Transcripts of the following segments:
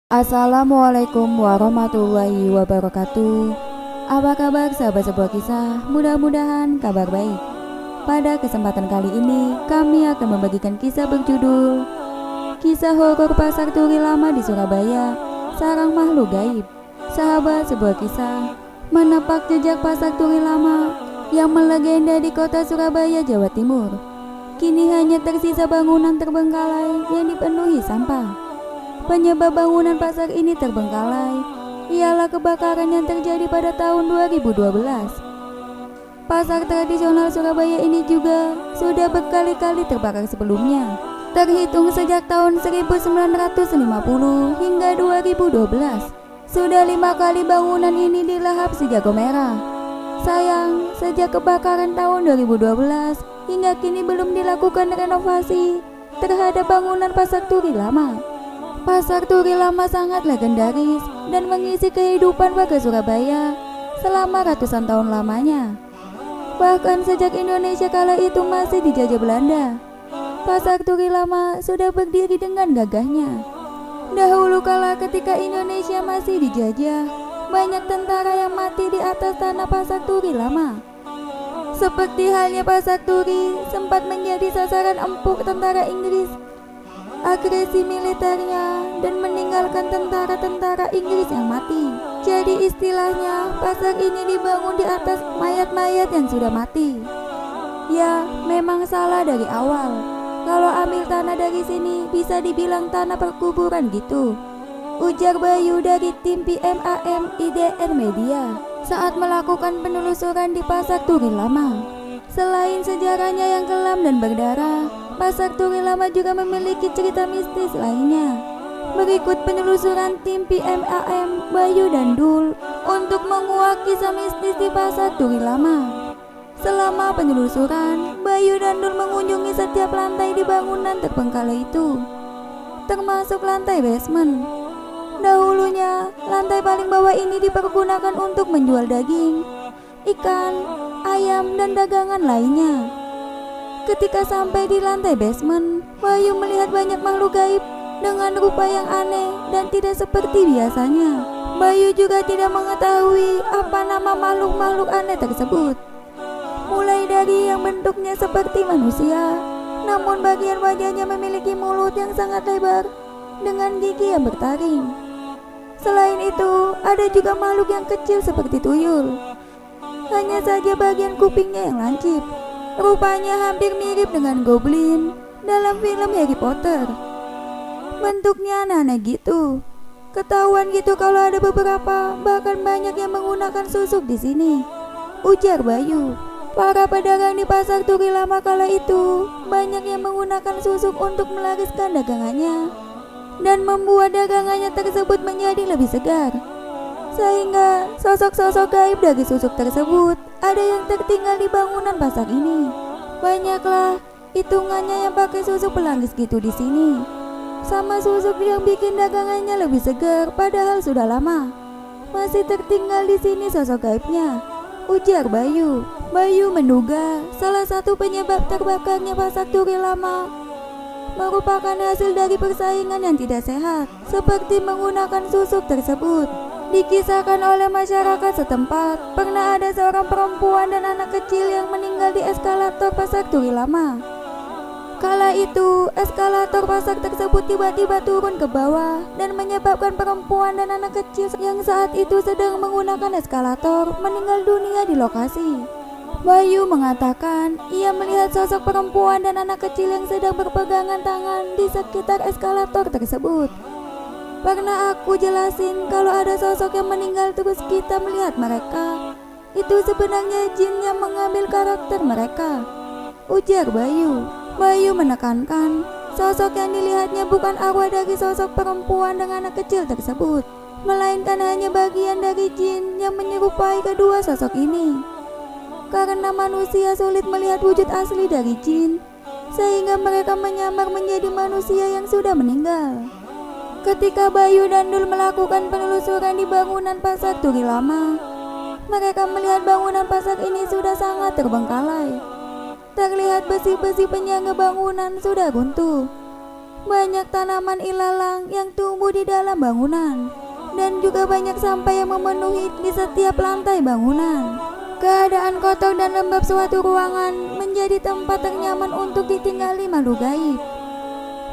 Assalamualaikum warahmatullahi wabarakatuh. Apa kabar sahabat sebuah kisah? Mudah-mudahan kabar baik. Pada kesempatan kali ini kami akan membagikan kisah berjudul Kisah Horor Pasar Turi Lama di Surabaya, Sarang Makhluk Gaib. Sahabat sebuah kisah, menapak jejak Pasar Turi Lama yang melegenda di kota Surabaya, Jawa Timur, kini hanya tersisa bangunan terbengkalai yang dipenuhi sampah. Penyebab bangunan pasar ini terbengkalai ialah kebakaran yang terjadi pada tahun 2012. Pasar tradisional Surabaya ini juga sudah berkali-kali terbakar sebelumnya, terhitung sejak tahun 1950 hingga 2012. Sudah 5 kali bangunan ini dilahap si jago merah. Sayang, sejak kebakaran tahun 2012 hingga kini belum dilakukan renovasi terhadap bangunan Pasar Turi Lama. Pasar Turi Lama sangat legendaris dan mengisi kehidupan warga Surabaya selama ratusan tahun lamanya. Bahkan sejak Indonesia kala itu masih dijajah Belanda, Pasar Turi Lama sudah berdiri dengan gagahnya. Dahulu kala ketika Indonesia masih dijajah, banyak tentara yang mati di atas tanah Pasar Turi Lama. Seperti halnya Pasar Turi sempat menjadi sasaran empuk tentara Inggris. Agresi militernya dan meninggalkan tentara-tentara Inggris yang mati. Jadi istilahnya pasar ini dibangun di atas mayat-mayat yang sudah mati. Ya, memang salah dari awal. Kalau ambil tanah dari sini bisa dibilang tanah perkuburan gitu, ujar Bayu dari tim PMAM IDN Media saat melakukan penelusuran di Pasar Turi Lama. Selain sejarahnya yang kelam dan berdarah, Pasar Turi Lama juga memiliki cerita mistis lainnya. Berikut penelusuran tim PMAM Bayu dan Dul untuk menguak kisah mistis di Pasar Turi Lama. Selama penelusuran, Bayu dan Dul mengunjungi setiap lantai di bangunan terbengkalai itu, termasuk lantai basement. Dahulunya, lantai paling bawah ini dipergunakan untuk menjual daging, ikan, ayam, dan dagangan lainnya. Ketika sampai di lantai basement, Bayu melihat banyak makhluk gaib dengan rupa yang aneh dan tidak seperti biasanya. Bayu juga tidak mengetahui apa nama makhluk-makhluk aneh tersebut. Mulai dari yang bentuknya seperti manusia, namun bagian wajahnya memiliki mulut yang sangat lebar dengan gigi yang bertaring. Selain itu, ada juga makhluk yang kecil seperti tuyul. Hanya saja bagian kupingnya yang lancip. Rupanya hampir mirip dengan goblin dalam film Harry Potter. Bentuknya aneh gitu. Ketahuan gitu kalau ada beberapa, bahkan banyak yang menggunakan susuk di sini, ujar Bayu. Para pedagang di Pasar Turi Lama kala itu banyak yang menggunakan susuk untuk melariskan dagangannya dan membuat dagangannya tersebut menjadi lebih segar. Sehingga sosok-sosok gaib dari susuk tersebut ada yang tertinggal di bangunan pasar ini. Banyaklah hitungannya yang pakai susuk pelangis gitu di sini. Sama susuk yang bikin dagangannya lebih segar padahal sudah lama. Masih tertinggal di sini sosok gaibnya, ujar Bayu. Bayu menduga salah satu penyebab terbakarnya Pasar Turi Lama merupakan hasil dari persaingan yang tidak sehat, seperti menggunakan susuk tersebut. Dikisahkan oleh masyarakat setempat, pernah ada seorang perempuan dan anak kecil yang meninggal di eskalator Pasar Turi Lama. Kala itu, eskalator pasar tersebut tiba-tiba turun ke bawah dan menyebabkan perempuan dan anak kecil yang saat itu sedang menggunakan eskalator meninggal dunia di lokasi. Bayu mengatakan ia melihat sosok perempuan dan anak kecil yang sedang berpegangan tangan di sekitar eskalator tersebut. Pernah aku jelasin kalau ada sosok yang meninggal terus kita melihat mereka. Itu sebenarnya jin yang mengambil karakter mereka, ujar Bayu. Bayu menekankan sosok yang dilihatnya bukan arwah dari sosok perempuan dengan anak kecil tersebut, melainkan hanya bagian dari jin yang menyerupai kedua sosok ini. Karena manusia sulit melihat wujud asli dari jin, sehingga mereka menyamar menjadi manusia yang sudah meninggal. Ketika Bayu dan Dul melakukan penelusuran di bangunan Pasar Turi Lama, mereka melihat bangunan pasar ini sudah sangat terbengkalai. Terlihat besi-besi penyangga bangunan sudah runtuh. Banyak tanaman ilalang yang tumbuh di dalam bangunan, dan juga banyak sampah yang memenuhi di setiap lantai bangunan. Keadaan kotor dan lembab suatu ruangan menjadi tempat ternyaman untuk ditinggali makhluk gaib.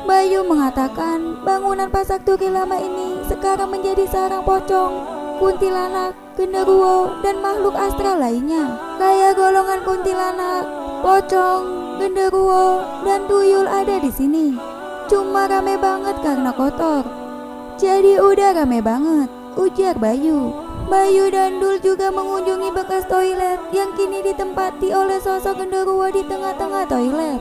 Bayu mengatakan bangunan Pasak Turi lama ini sekarang menjadi sarang pocong, kuntilanak, genderuwo, dan makhluk astral lainnya. Kayak golongan kuntilanak, pocong, genderuwo, dan tuyul ada di sini. Cuma rame banget karena kotor. Jadi udah rame banget, ujar Bayu. Bayu dan Dul juga mengunjungi bekas toilet yang kini ditempati oleh sosok genderuwo di tengah-tengah toilet.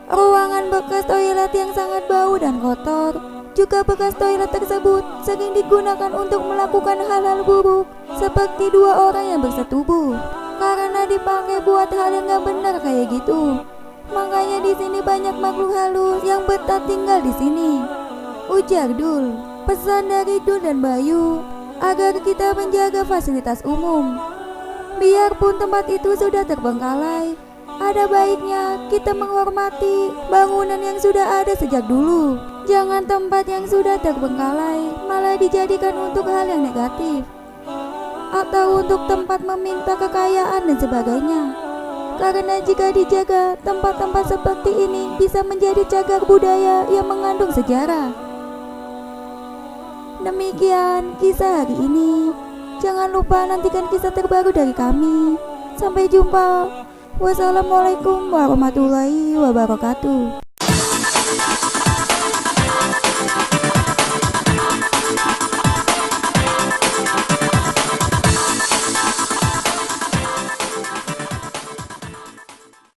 Ruangan bekas toilet yang sangat bau dan kotor. Juga bekas toilet tersebut sering digunakan untuk melakukan hal-hal buruk, seperti dua orang yang bersetubuh. Karena dipakai buat hal yang gak benar kayak gitu. Makanya di sini banyak makhluk halus yang betah tinggal di sini, ujar Dul. Pesan dari Dul dan Bayu agar kita menjaga fasilitas umum. Biarpun tempat itu sudah terbengkalai, ada baiknya kita menghormati bangunan yang sudah ada sejak dulu. Jangan tempat yang sudah terbengkalai malah dijadikan untuk hal yang negatif, atau untuk tempat meminta kekayaan dan sebagainya. Karena jika dijaga, tempat-tempat seperti ini bisa menjadi cagar budaya yang mengandung sejarah. Demikian kisah hari ini. Jangan lupa nantikan kisah terbaru dari kami. Sampai jumpa. Wassalamualaikum warahmatullahi wabarakatuh.